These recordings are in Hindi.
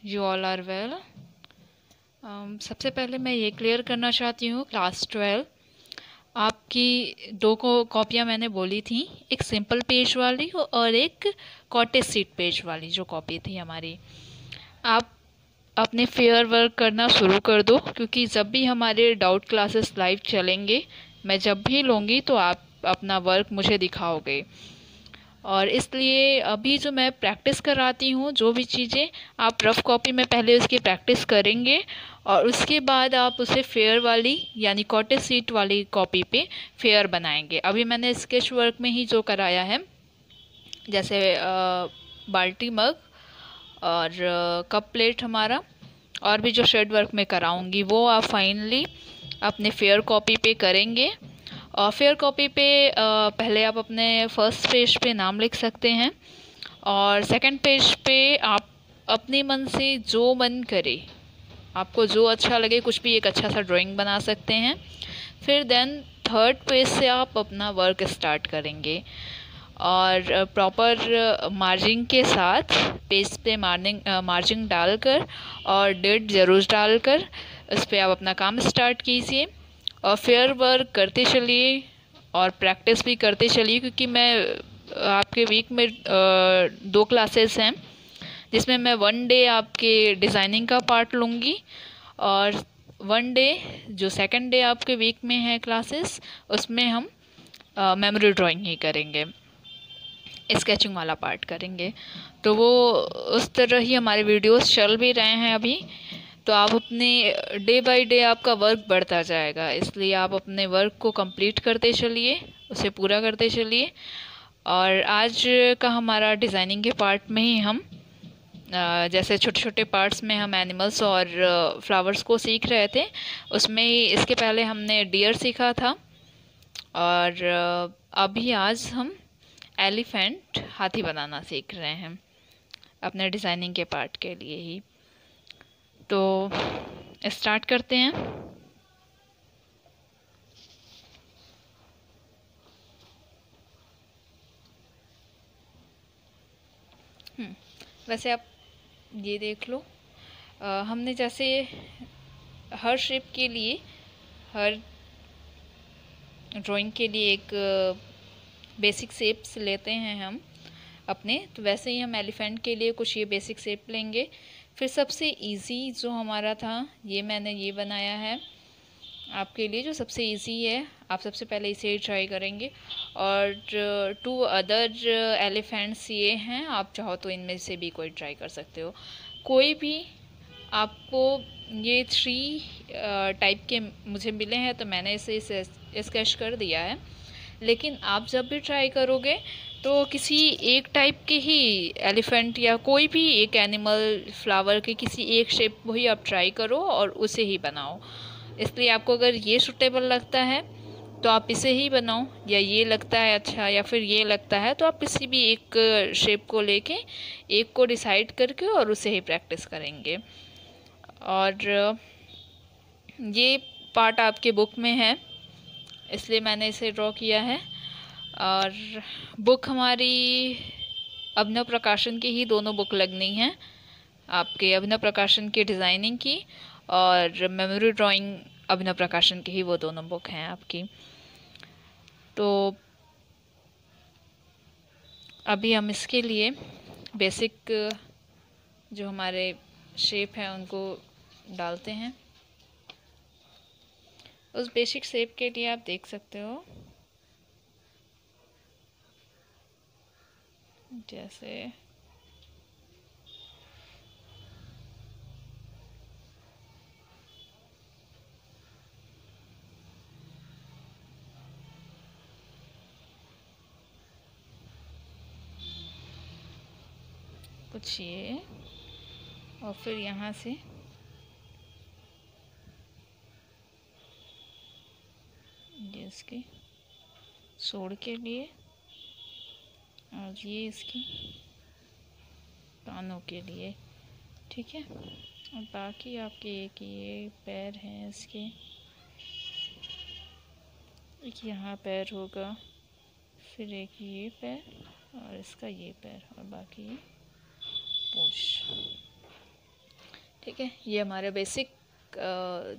You all are well. सबसे पहले मैं ये क्लियर करना चाहती हूँ, क्लास 12 आपकी दो कॉपियाँ मैंने बोली थी, एक सिंपल पेज वाली और एक कॉटेज सीट पेज वाली जो कॉपी थी हमारी। आप अपने फेयर वर्क करना शुरू कर दो, क्योंकि जब भी हमारे डाउट क्लासेस लाइव चलेंगे, मैं जब भी लूँगी तो आप अपना वर्क मुझे दिखाओगे। और इसलिए अभी जो मैं प्रैक्टिस कराती हूँ, जो भी चीज़ें आप रफ़ कॉपी में पहले उसकी प्रैक्टिस करेंगे और उसके बाद आप उसे फेयर वाली यानी कॉटेज सीट वाली कॉपी पे फेयर बनाएंगे। अभी मैंने स्केच वर्क में ही जो कराया है, जैसे बाल्टी मग और कप प्लेट हमारा, और भी जो शेड वर्क में कराऊंगी वो आप फाइनली अपने फेयर कॉपी पे करेंगे। और फेयर कॉपी पे पहले आप अपने फर्स्ट पेज पे नाम लिख सकते हैं और सेकंड पेज पे आप अपने मन से जो मन करे, आपको जो अच्छा लगे, कुछ भी एक अच्छा सा ड्राइंग बना सकते हैं। फिर देन थर्ड पेज से आप अपना वर्क स्टार्ट करेंगे और प्रॉपर मार्जिंग के साथ पेज पे मार्जिंग डालकर और डेट ज़रूर डालकर उस पर आप अपना काम स्टार्ट कीजिए और फेयर वर्क करते चलिए और प्रैक्टिस भी करते चलिए, क्योंकि मैं आपके वीक में 2 क्लासेस हैं, जिसमें मैं 1 डे आपके डिज़ाइनिंग का पार्ट लूँगी और 1 डे जो सेकंड डे आपके वीक में है क्लासेस, उसमें हम मेमोरी ड्राइंग ही करेंगे, स्केचिंग वाला पार्ट करेंगे। तो वो उस तरह ही हमारे वीडियोस चल भी रहे हैं अभी। तो आप अपने डे बाय डे आपका वर्क बढ़ता जाएगा, इसलिए आप अपने वर्क को कंप्लीट करते चलिए, उसे पूरा करते चलिए। और आज का हमारा डिज़ाइनिंग के पार्ट में ही हम जैसे छोटे छोटे पार्ट्स में हम एनिमल्स और फ्लावर्स को सीख रहे थे, उसमें ही इसके पहले हमने डियर सीखा था और अभी आज हम एलिफेंट हाथी बनाना सीख रहे हैं अपने डिज़ाइनिंग के पार्ट के लिए ही। तो स्टार्ट करते हैं। वैसे आप ये देख लो, हमने जैसे हर शेप के लिए, हर ड्राइंग के लिए एक बेसिक शेप्स लेते हैं हम अपने, तो वैसे ही हम एलिफेंट के लिए कुछ ये बेसिक शेप लेंगे। फिर सबसे इजी जो हमारा था, ये मैंने ये बनाया है आपके लिए, जो सबसे इजी है। आप सबसे पहले इसे ही ट्राई करेंगे। और 2 अदर एलिफेंट्स ये हैं, आप चाहो तो इनमें से भी कोई ट्राई कर सकते हो, कोई भी। आपको ये 3 टाइप के मुझे मिले हैं, तो मैंने इसे स्केच कर दिया है। लेकिन आप जब भी ट्राई करोगे तो किसी एक टाइप के ही एलिफेंट या कोई भी एक एनिमल, फ्लावर के किसी एक शेप को ही आप ट्राई करो और उसे ही बनाओ। इसलिए आपको अगर ये सूटेबल लगता है तो आप इसे ही बनाओ, या ये लगता है अच्छा, या फिर ये लगता है, तो आप किसी भी एक शेप को लेके एक को डिसाइड करके और उसे ही प्रैक्टिस करेंगे। और ये पार्ट आपके बुक में है, इसलिए मैंने इसे ड्रॉ किया है। और बुक हमारी अभिनव प्रकाशन की ही दोनों बुक लगनी है, आपके अभिनव प्रकाशन की डिज़ाइनिंग की और मेमोरी ड्राइंग अभिनव प्रकाशन की ही, वो दोनों बुक हैं आपकी। तो अभी हम इसके लिए बेसिक जो हमारे शेप हैं उनको डालते हैं। उस बेसिक शेप के लिए आप देख सकते हो, जैसे कुछ ये, और फिर यहाँ से ये इसके सोड़ के लिए, और ये इसकी कानों के लिए, ठीक है। और बाकी आपके एक ये पैर हैं इसके, एक यहाँ पैर होगा, फिर एक ये पैर और इसका ये पैर, और बाकी ये पूंछ। ठीक है, ये हमारे बेसिक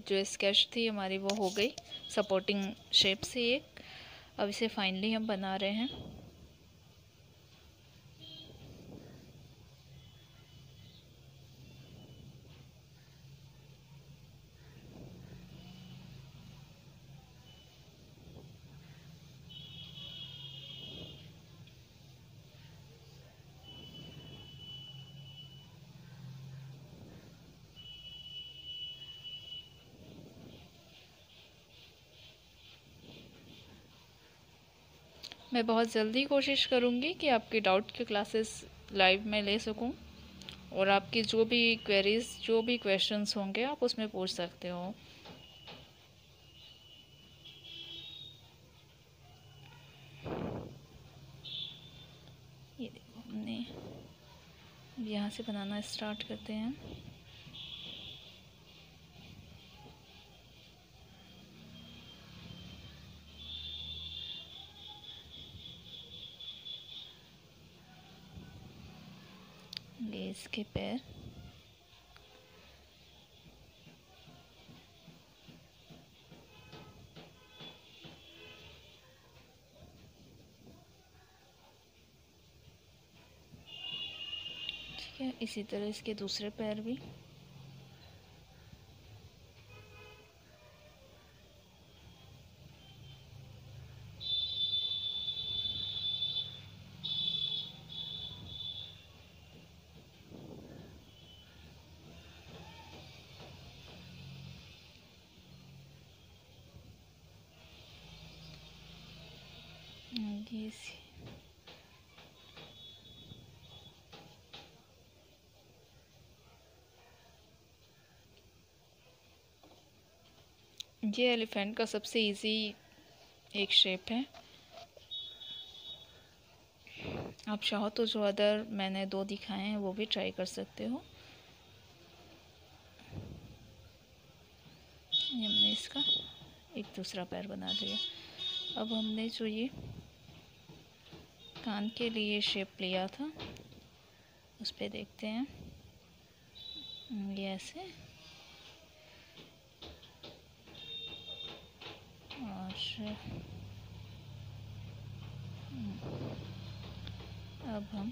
जो स्केच थी हमारी वो हो गई सपोर्टिंग शेप से एक। अब इसे फाइनली हम बना रहे हैं। मैं बहुत जल्दी कोशिश करूँगी कि आपके डाउट की क्लासेस लाइव में ले सकूँ, और आपकी जो भी क्वेरीज, जो भी क्वेश्चंस होंगे आप उसमें पूछ सकते हो। ये देखो, हमने यहाँ से बनाना स्टार्ट करते हैं। ये इसके पैर, ठीक है। इसी तरह इसके दूसरे पैर भी। ये एलिफेंट का सबसे इजी एक शेप है। आप चाहो तो जो अदर मैंने 2 दिखाए हैं वो भी ट्राई कर सकते हो। ये हमने इसका एक दूसरा पैर बना लिया। अब हमने जो ये कान के लिए शेप लिया था उस पे देखते हैं। ये ऐसे, और अब हम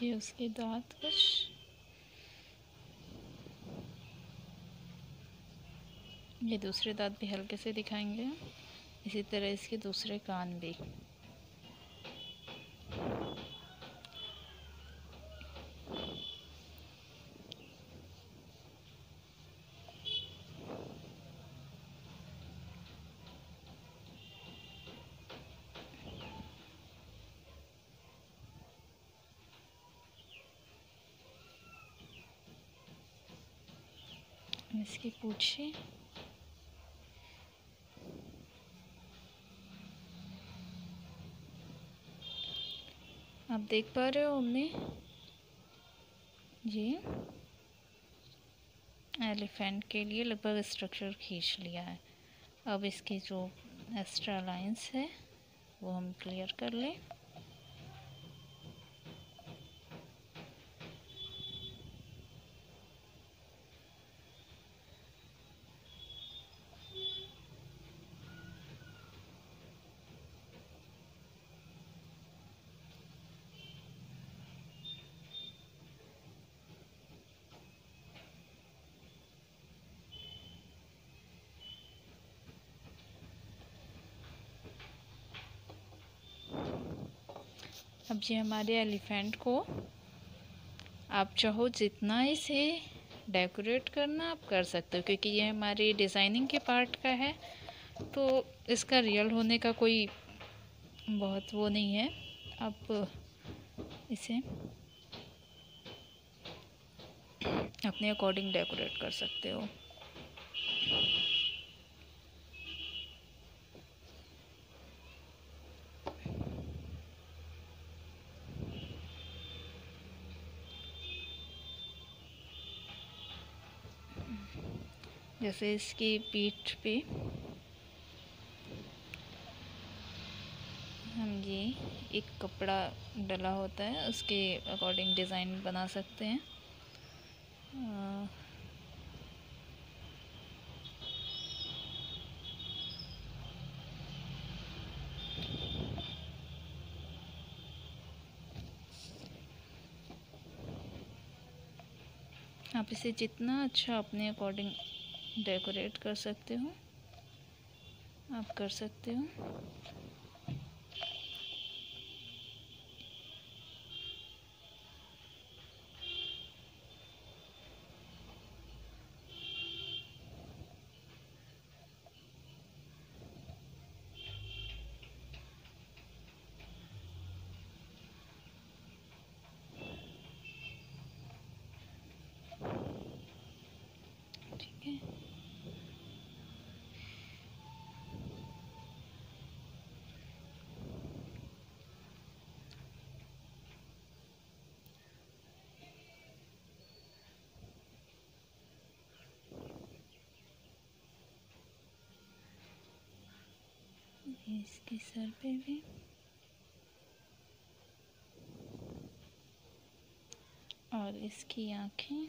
ये उसके दांत कुछ, ये दूसरे दांत भी हल्के से दिखाएंगे। इसी तरह इसके दूसरे कान भी। इसकी पूंछें, आप देख पा रहे हो हमने ये एलिफेंट के लिए लगभग स्ट्रक्चर खींच लिया है। अब इसके जो एक्स्ट्रा लाइंस है वो हम क्लियर कर लें। अब ये हमारे एलिफेंट को आप चाहो जितना इसे डेकोरेट करना आप कर सकते हो, क्योंकि ये हमारी डिज़ाइनिंग के पार्ट का है, तो इसका रियल होने का कोई बहुत वो नहीं है। आप इसे अपने अकॉर्डिंग डेकोरेट कर सकते हो। जैसे इसकी पीठ पे हम ये एक कपड़ा डला होता है, उसके अकॉर्डिंग डिज़ाइन बना सकते हैं। आप इसे जितना अच्छा अपने अकॉर्डिंग डेकोरेट कर सकते हो आप कर सकते हो। ठीक है, इसके सर पे भी और इसकी आँखों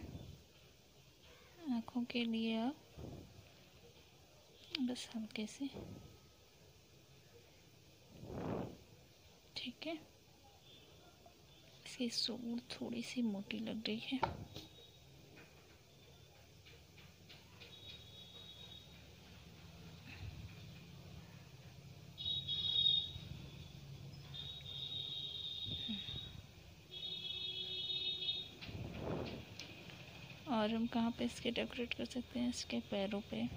के लिए आप बस हल्के से, ठीक है। इसकी सूंड थोड़ी सी मोटी लग रही है। और हम कहाँ पे इसके डेकोरेट कर सकते हैं? इसके पैरों पे।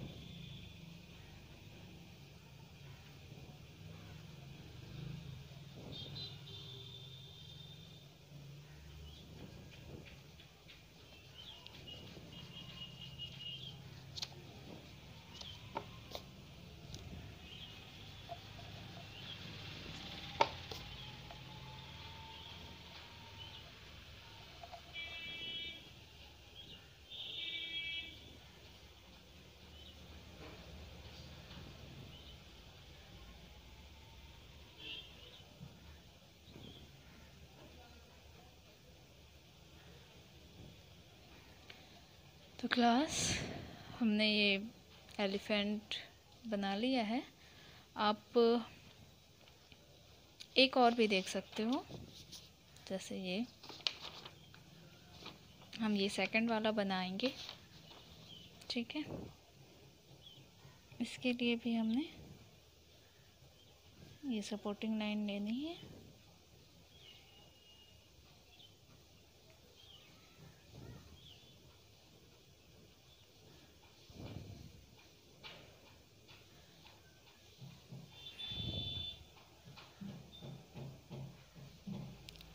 तो क्लास, हमने ये एलिफेंट बना लिया है। आप एक और भी देख सकते हो, जैसे ये हम ये सेकंड वाला बनाएंगे, ठीक है। इसके लिए भी हमने ये सपोर्टिंग लाइन लेनी है।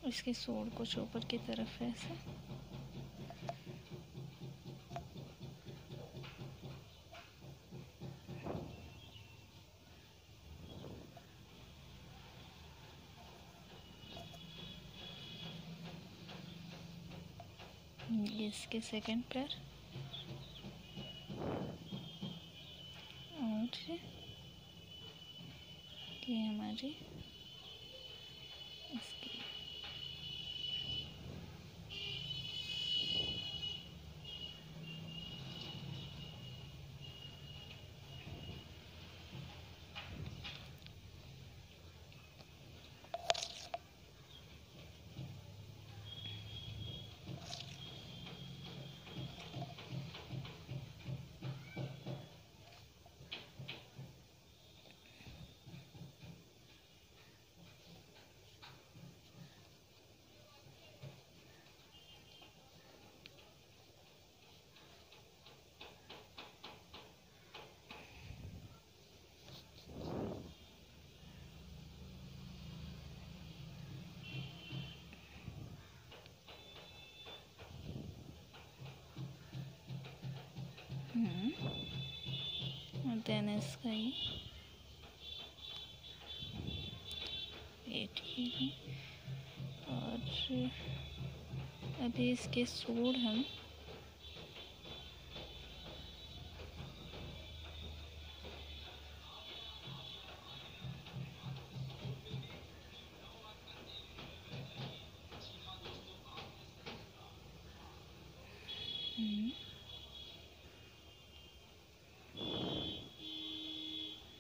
इसके सोल कुछ ऊपर की तरफ है ऐसे। ये इसके सेकंड पैर और ये हमारी इसकी और देन इसका ये ठीक है। और अभी इसके सूढ़ हम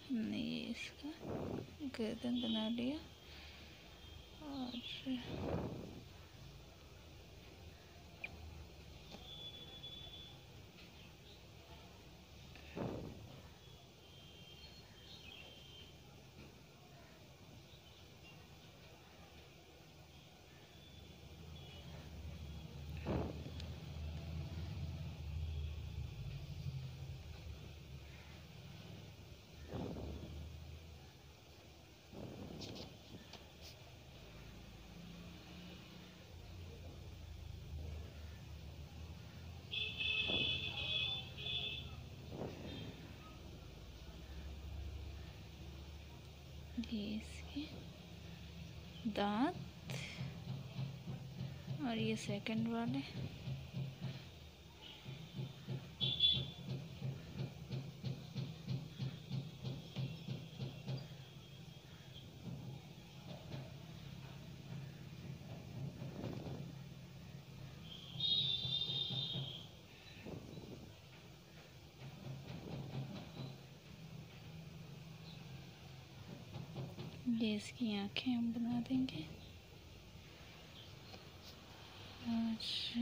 हमने ये इसका गर्दन बना लिया और ये इसके दांत और ये सेकंड वाले ये इसकी आँखें हम बना देंगे। अच्छा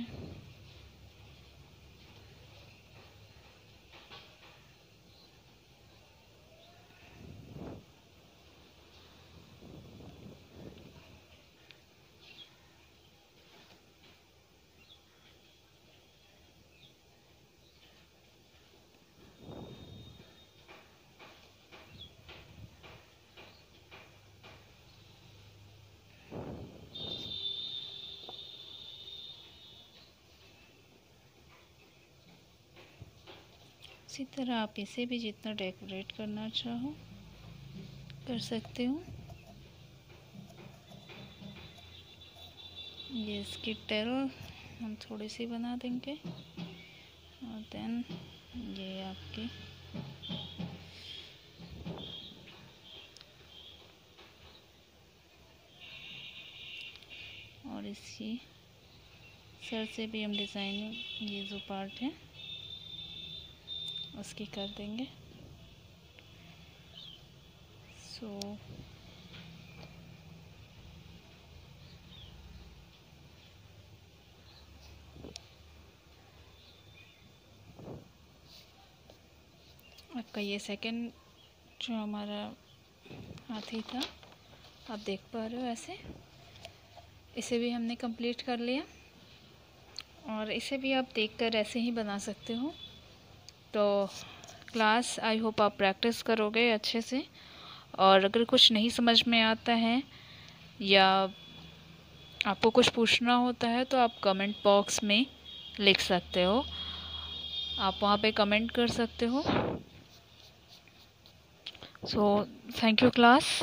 इसी तरह आप इसे भी जितना डेकोरेट करना चाहो कर सकते हो। ये इसकी टेल हम थोड़ी सी बना देंगे और देन ये आपके और इसकी सर से भी हम डिज़ाइनिंग ये जो पार्ट है उसकी कर देंगे। आपका ये सेकंड जो हमारा हाथी था आप देख पा रहे हो ऐसे, इसे भी हमने कंप्लीट कर लिया और इसे भी आप देखकर ऐसे ही बना सकते हो। तो क्लास आई होप आप प्रैक्टिस करोगे अच्छे से, और अगर कुछ नहीं समझ में आता है या आपको कुछ पूछना होता है तो आप कमेंट बॉक्स में लिख सकते हो, आप वहाँ पे कमेंट कर सकते हो। So thank you class.